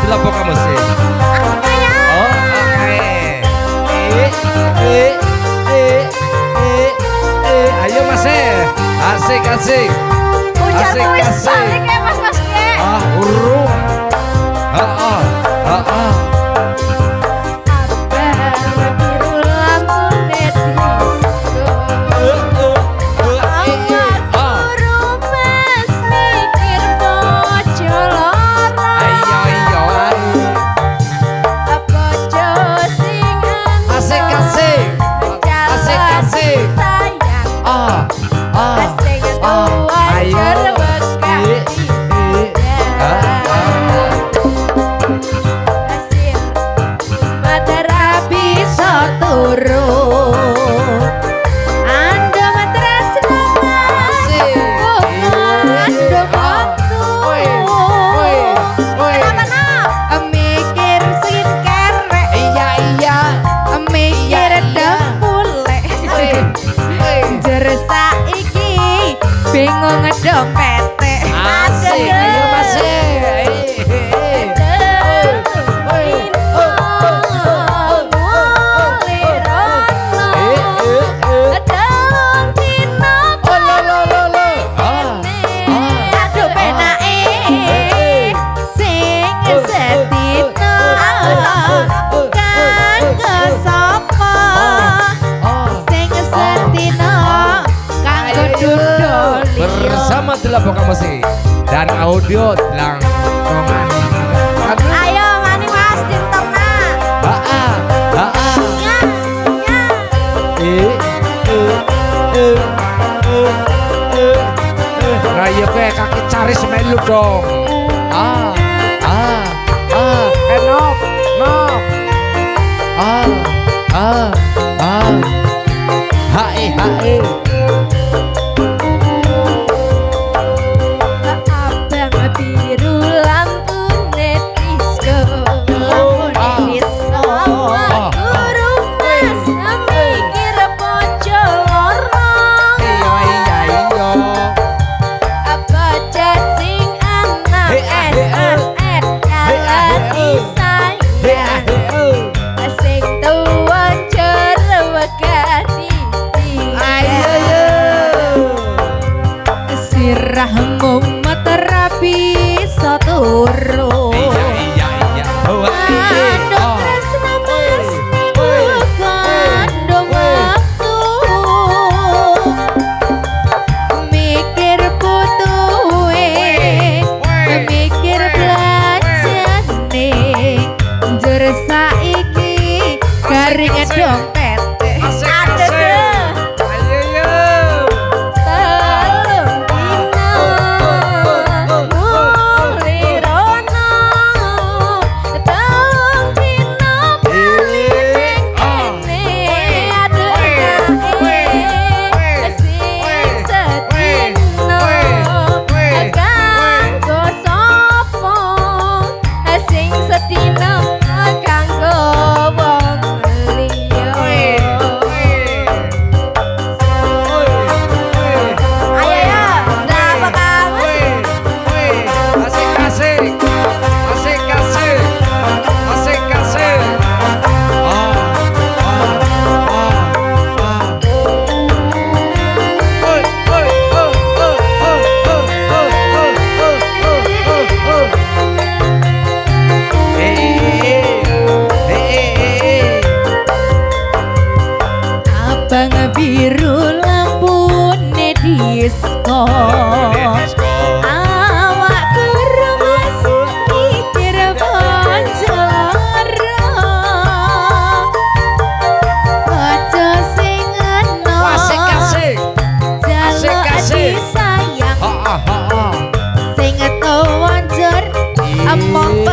delapok kamu sih. Oh, oke. Ayo Mas asik asik. Asik asik. Balik ya Mas ke. Urung. bingung ngedompete. Asik, ayo Mas. Bersama Delapok Musik dan audio langkongan. Ayo mani Mas ditengna. Raya kayak kaki cari semelu dong. Enok, nok. Hae. Rahmu materapi saturo. Iya. Kandung tresna Mas kandung waktu. Mikir putuhe, mikir belanjane. Njur saiki garing dompet. Biru lampune disko. Awakku remes mikir bonjoro. Aja sing eno. Asik. Jaluk disayang. Sing tuwa njur emong